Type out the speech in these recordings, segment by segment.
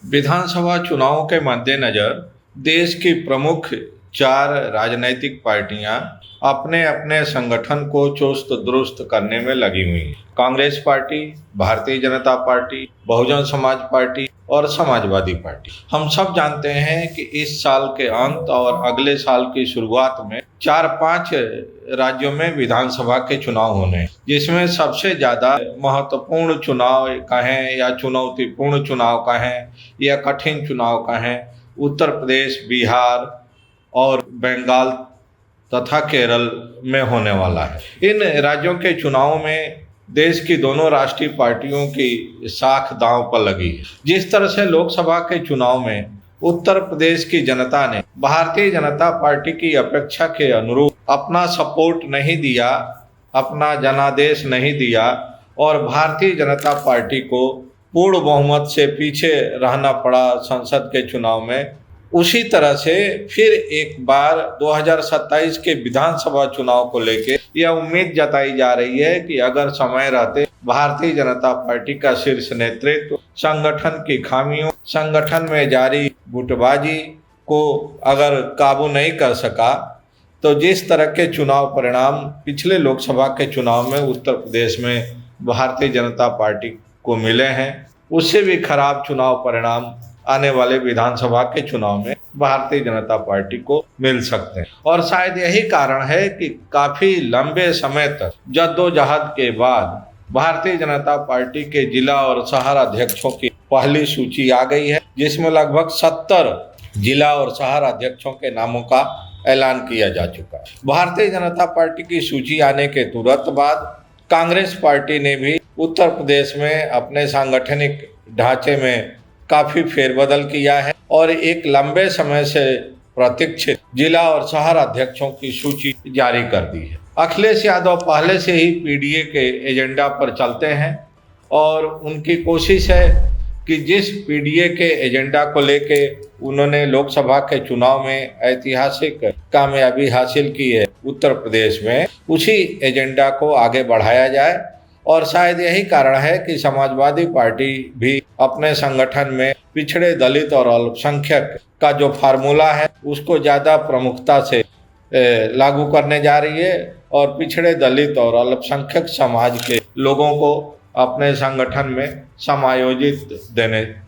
विधानसभा चुनावों के मद्देनजर देश की प्रमुख चार राजनीतिक पार्टियां अपने अपने संगठन को चुस्त दुरुस्त करने में लगी हुई हैं। Congress party, Bharatiya Janata party, Bahujan Samaj party और समाजवादी पार्टी। हम सब जानते हैं कि इस साल के अंत और अगले साल की शुरुआत में 4-5 राज्यों में विधानसभा के चुनाव होने हैं, जिसमें सबसे ज्यादा महत्वपूर्ण चुनाव कहें या चुनौतीपूर्ण चुनाव कहें या कठिन चुनाव कहें, उत्तर प्रदेश, बिहार और बंगाल तथा केरल में होने वाला है। इन राज्यों के चुनाव में देश की दोनों राष्ट्रीय पार्टियों की साख दांव पर लगी है। जिस तरह से लोकसभा के चुनाव में उत्तर प्रदेश की जनता ने भारतीय जनता पार्टी की अपेक्षा के अनुरूप अपना सपोर्ट नहीं दिया, अपना जनादेश नहीं दिया और भारतीय जनता पार्टी को पूर्ण बहुमत से पीछे रहना पड़ा संसद के चुनाव में, उसी तरह से फिर एक बार 2027 के विधानसभा चुनाव को लेकर यह उम्मीद जताई जा रही है कि अगर समय रहते भारतीय जनता पार्टी का शीर्ष नेतृत्व संगठन की खामियों, संगठन में जारी गुटबाजी को अगर काबू नहीं कर सका, तो जिस तरह के चुनाव परिणाम पिछले लोकसभा के चुनाव में उत्तर प्रदेश में भारतीय जनता पार्टी को मिले हैं, उससे भी खराब चुनाव परिणाम आने वाले विधानसभा के चुनाव में भारतीय जनता पार्टी को मिल सकते हैं। और शायद यही कारण है कि काफी लंबे समय तक जद्दोजहद के बाद भारतीय जनता पार्टी के जिला और शहर अध्यक्षों की पहली सूची आ गई है, जिसमें लगभग 70 जिला और शहर अध्यक्षों के नामों का ऐलान किया जा चुका है। भारतीय जनता पार्टी की सूची आने के तुरंत बाद कांग्रेस पार्टी ने भी उत्तर प्रदेश में अपने सांगठनिक ढांचे में काफी फेरबदल किया है और एक लंबे समय से प्रतीक्षित जिला और शहर अध्यक्षों की सूची जारी कर दी है। अखिलेश यादव पहले से ही पीडीए के एजेंडा पर चलते हैं और उनकी कोशिश है कि जिस पीडीए के एजेंडा को लेके उन्होंने लोकसभा के चुनाव में ऐतिहासिक कामयाबी हासिल की है उत्तर प्रदेश में, उसी एजेंडा को आगे बढ़ाया जाए। और शायद यही कारण है कि समाजवादी पार्टी भी अपने संगठन में पिछड़े, दलित और अल्पसंख्यक का जो फार्मूला है उसको ज़्यादा प्रमुखता से लागू करने जा रही है और पिछड़े, दलित और अल्पसंख्यक समाज के लोगों को अपने संगठन में समायोजित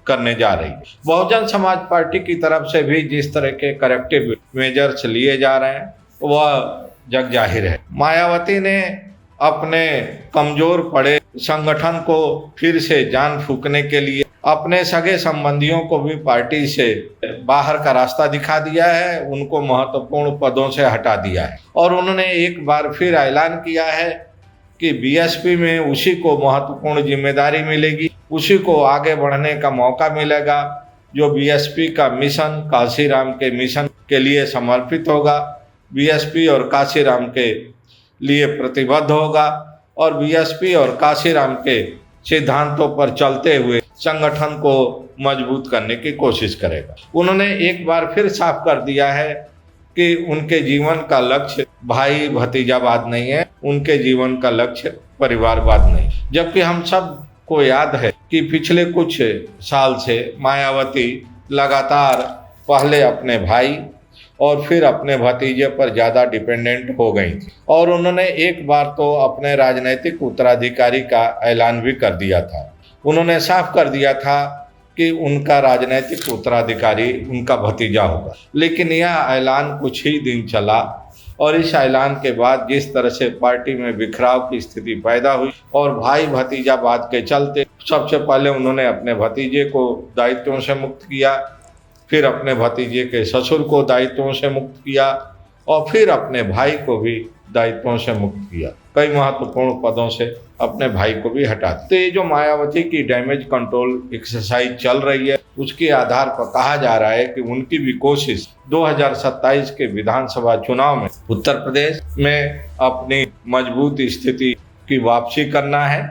करने जा रही है। बहुजन समाज पार्टी की तरफ से भी जिस तरह के करेक्टिव मेजर्स लिए जा रहे हैं वह जग जाहिर है। मायावती ने अपने कमजोर पड़े संगठन को फिर से जान फूंकने के लिए अपने सगे संबंधियों को भी पार्टी से बाहर का रास्ता दिखा दिया है, उनको महत्वपूर्ण पदों से हटा दिया है और उन्होंने एक बार फिर ऐलान किया है कि बीएसपी में उसी को महत्वपूर्ण जिम्मेदारी मिलेगी, उसी को आगे बढ़ने का मौका मिलेगा जो बीएसपी का मिशन, काशीराम के मिशन के लिए समर्पित होगा, बीएसपी और काशीराम के लिए प्रतिबद्ध होगा और बीएसपी और काशीराम के सिद्धांतों पर चलते हुए संगठन को मजबूत करने की कोशिश करेगा। उन्होंने एक बार फिर साफ कर दिया है कि उनके जीवन का लक्ष्य भाई भतीजावाद नहीं है, उनके जीवन का लक्ष्य परिवारवाद नहीं। जबकि हम सब को याद है कि पिछले कुछ साल से मायावती लगातार पहले अपने भाई और फिर अपने भतीजे पर ज़्यादा डिपेंडेंट हो गई थी और उन्होंने एक बार तो अपने राजनीतिक उत्तराधिकारी का ऐलान भी कर दिया था। उन्होंने साफ कर दिया था कि उनका राजनीतिक उत्तराधिकारी उनका भतीजा होगा, लेकिन यह ऐलान कुछ ही दिन चला और इस ऐलान के बाद जिस तरह से पार्टी में बिखराव की स्थिति पैदा हुई और भाई भतीजावाद के चलते सबसे पहले उन्होंने अपने भतीजे को दायित्वों से मुक्त किया, फिर अपने भतीजे के ससुर को दायित्वों से मुक्त किया और फिर अपने भाई को भी दायित्वों से मुक्त किया, कई महत्वपूर्ण पदों से अपने भाई को भी हटा दिया। तो ये जो मायावती की डैमेज कंट्रोल एक्सरसाइज चल रही है उसके आधार पर कहा जा रहा है कि उनकी भी कोशिश 2027 के विधानसभा चुनाव में उत्तर प्रदेश में अपनी मजबूत स्थिति की वापसी करना है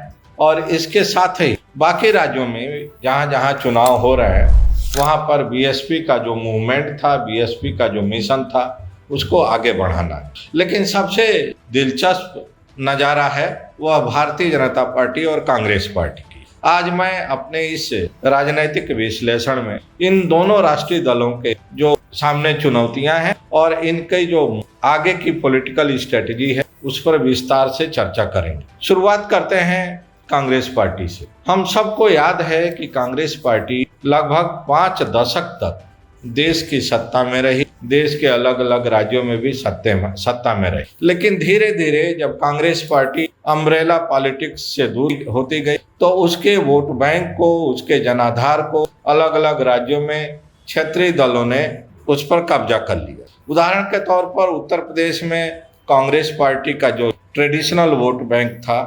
और इसके साथ ही बाकी राज्यों में जहाँ जहाँ चुनाव हो रहे हैं वहाँ पर बीएसपी का जो मूवमेंट था, बीएसपी का जो मिशन था, उसको आगे बढ़ाना है। लेकिन सबसे दिलचस्प नज़ारा है वह भारतीय जनता पार्टी और कांग्रेस पार्टी की। आज मैं अपने इस राजनीतिक विश्लेषण में इन दोनों राष्ट्रीय दलों के जो सामने चुनौतियां हैं और इनके जो आगे की पॉलिटिकल स्ट्रेटजी है उस पर विस्तार से चर्चा करेंगे। शुरुआत करते हैं कांग्रेस पार्टी से। हम सबको याद है कि कांग्रेस पार्टी लगभग 5 दशक तक देश की सत्ता में रही, देश के अलग अलग राज्यों में भी सत्ता में रही। लेकिन धीरे धीरे जब कांग्रेस पार्टी अम्ब्रेला पॉलिटिक्स से दूर होती गई तो उसके वोट बैंक को, उसके जनाधार को अलग अलग राज्यों में क्षेत्रीय दलों ने उस पर कब्जा कर लिया। उदाहरण के तौर पर उत्तर प्रदेश में कांग्रेस पार्टी का जो ट्रेडिशनल वोट बैंक था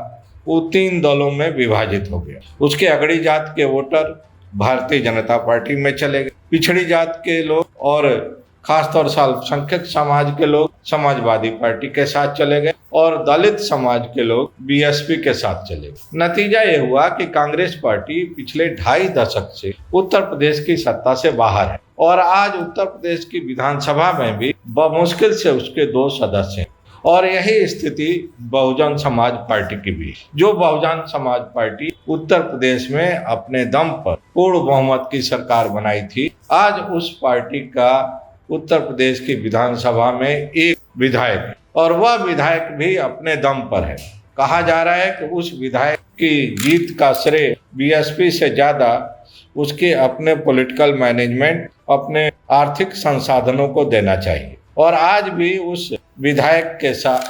वो 3 दलों में विभाजित हो गया। उसके अगड़ी जात के वोटर भारतीय जनता पार्टी में चले गए, पिछड़ी जात के लोग और खासतौर से अल्पसंख्यक समाज के लोग समाजवादी पार्टी के साथ चले गए और दलित समाज के लोग बीएसपी के साथ चले गए। नतीजा ये हुआ कि कांग्रेस पार्टी पिछले 2.5 दशक से उत्तर प्रदेश की सत्ता से बाहर है और आज उत्तर प्रदेश की विधानसभा में भी बमुश्किल से उसके 2 सदस्य हैं। और यही स्थिति बहुजन समाज पार्टी की भी, जो बहुजन समाज पार्टी उत्तर प्रदेश में अपने दम पर पूर्ण बहुमत की सरकार बनाई थी, आज उस पार्टी का उत्तर प्रदेश की विधानसभा में एक विधायक है और वह विधायक भी अपने दम पर है। कहा जा रहा है कि उस विधायक की जीत का श्रेय बीएसपी से ज्यादा उसके अपने पॉलिटिकल मैनेजमेंट, अपने आर्थिक संसाधनों को देना चाहिए। और आज भी उस विधायक के साथ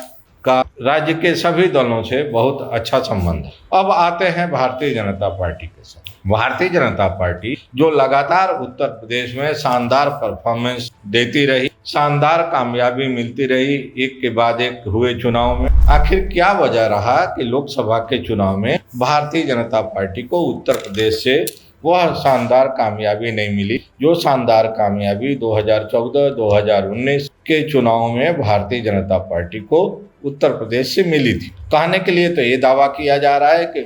का राज्य के सभी दलों से बहुत अच्छा संबंध है। अब आते हैं भारतीय जनता पार्टी के साथ। भारतीय जनता पार्टी जो लगातार उत्तर प्रदेश में शानदार परफॉर्मेंस देती रही, शानदार कामयाबी मिलती रही एक के बाद एक हुए चुनाव में, आखिर क्या वजह रहा कि लोकसभा के चुनाव में भारतीय जनता पार्टी को उत्तर प्रदेश से वह शानदार कामयाबी नहीं मिली जो शानदार कामयाबी 2014-2019 के चुनाव में भारतीय जनता पार्टी को उत्तर प्रदेश से मिली थी। कहने के लिए तो ये दावा किया जा रहा है कि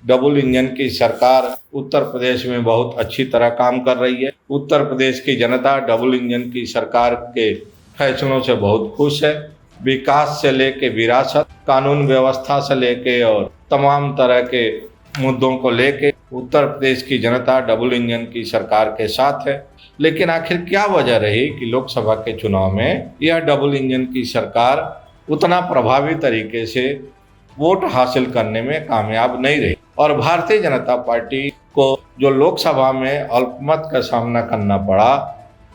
डबल इंजन की सरकार उत्तर प्रदेश में बहुत अच्छी तरह काम कर रही है। उत्तर प्रदेश की जनता डबल इंजन की सरकार के फैसलों से बहुत खुश है। विकास से लेके विरासत, कानून व्यवस्था से लेके और तमाम तरह के मुद्दों को लेके उत्तर प्रदेश की जनता डबल इंजन की सरकार के साथ है। लेकिन आखिर क्या वजह रही कि लोकसभा के चुनाव में यह डबल इंजन की सरकार उतना प्रभावी तरीके से वोट हासिल करने में कामयाब नहीं रही और भारतीय जनता पार्टी को जो लोकसभा में अल्पमत का सामना करना पड़ा,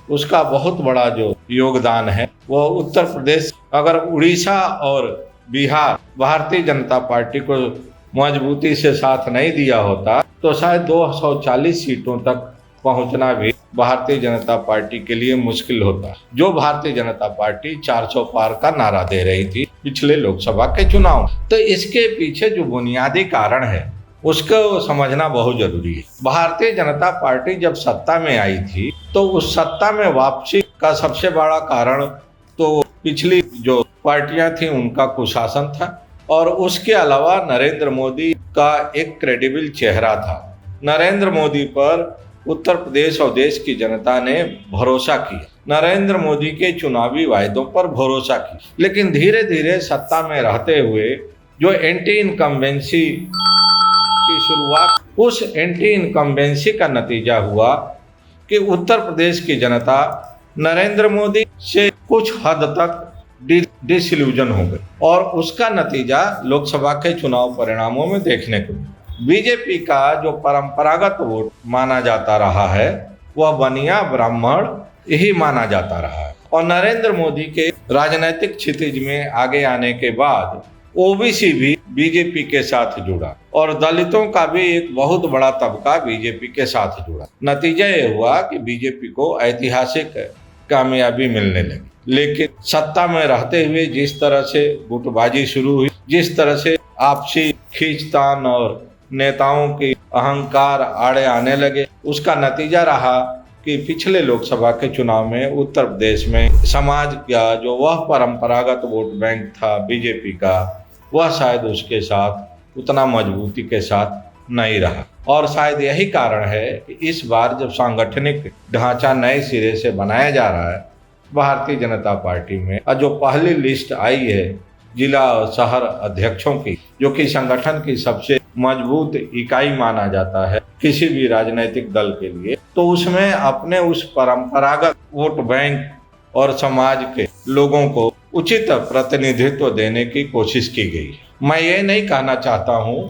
उसका बहुत बड़ा जो योगदान है वो उत्तर प्रदेश, अगर उड़ीसा और बिहार भारतीय जनता पार्टी को मजबूती से साथ नहीं दिया होता तो शायद 240 सीटों तक पहुंचना भी भारतीय जनता पार्टी के लिए मुश्किल होता, जो भारतीय जनता पार्टी 400 पार का नारा दे रही थी पिछले लोकसभा के चुनाव। तो इसके पीछे जो बुनियादी कारण है उसको समझना बहुत जरूरी है। भारतीय जनता पार्टी जब सत्ता में आई थी तो उस सत्ता में वापसी का सबसे बड़ा कारण तो पिछली जो पार्टियां थी उनका कुशासन था और उसके अलावा नरेंद्र मोदी का एक क्रेडिबल चेहरा था। नरेंद्र मोदी पर उत्तर प्रदेश और देश की जनता ने भरोसा किया, नरेंद्र मोदी के चुनावी वायदों पर भरोसा किया। लेकिन धीरे धीरे सत्ता में रहते हुए जो एंटी इनकम्बेंसी की शुरुआत, उस एंटी इनकम्बेंसी का नतीजा हुआ कि उत्तर प्रदेश की जनता नरेंद्र मोदी से कुछ हद तक डिसइल्यूजन हो गई और उसका नतीजा लोकसभा के चुनाव परिणामों में देखने को मिला। बीजेपी का जो परंपरागत वोट माना जाता रहा है वह बनिया ब्राह्मण यही माना जाता रहा है और नरेंद्र मोदी के राजनीतिक क्षितिज में आगे आने के बाद ओबीसी भी बीजेपी के साथ जुड़ा और दलितों का भी एक बहुत बड़ा तबका बीजेपी के साथ जुड़ा। नतीजा ये हुआ कि बीजेपी को ऐतिहासिक कामयाबी मिलने लगी। लेकिन सत्ता में रहते हुए जिस तरह से गुटबाजी शुरू हुई, जिस तरह से आपसी खींचतान और नेताओं की अहंकार आड़े आने लगे, उसका नतीजा रहा कि पिछले लोकसभा के चुनाव में उत्तर प्रदेश में समाज का जो वह परंपरागत वोट बैंक था बीजेपी का, वह शायद उसके साथ उतना मजबूती के साथ नहीं रहा। और शायद यही कारण है कि इस बार जब सांगठनिक ढांचा नए सिरे से बनाया जा रहा है भारतीय जनता पार्टी में और जो पहली लिस्ट आई है जिला और शहर अध्यक्षों की, जो कि संगठन की सबसे मजबूत इकाई माना जाता है किसी भी राजनीतिक दल के लिए, तो उसमें अपने उस परंपरागत वोट बैंक और समाज के लोगों को उचित प्रतिनिधित्व देने की कोशिश की गई। मैं ये नहीं कहना चाहता हूँ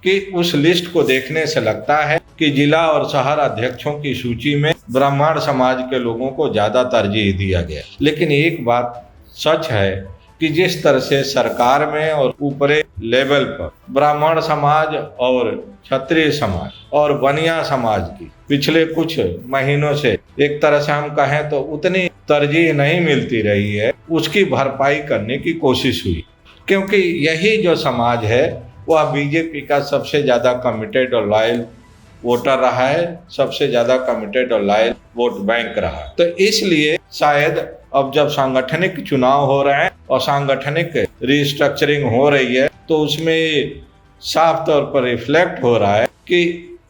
कि उस लिस्ट को देखने से लगता है कि जिला और शहर अध्यक्षों की सूची में ब्राह्मण समाज के लोगों को ज्यादा तरजीह दिया गया, लेकिन एक बात सच है कि जिस तरह से सरकार में और ऊपरे लेवल पर ब्राह्मण समाज और क्षत्रिय समाज और बनिया समाज की पिछले कुछ महीनों से एक तरह से हम कहें तो उतनी तरजीह नहीं मिलती रही है, उसकी भरपाई करने की कोशिश हुई, क्योंकि यही जो समाज है वह बीजेपी का सबसे ज्यादा कमिटेड और लॉयल वोटर रहा है, सबसे ज्यादा कमिटेड और लॉयल वोट बैंक रहा। तो इसलिए शायद अब जब सांगठनिक चुनाव हो रहे हैं और सांगठनिक रिस्ट्रक्चरिंग हो रही है, तो उसमें साफ तौर पर रिफ्लेक्ट हो रहा है कि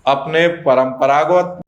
अपने परंपरागत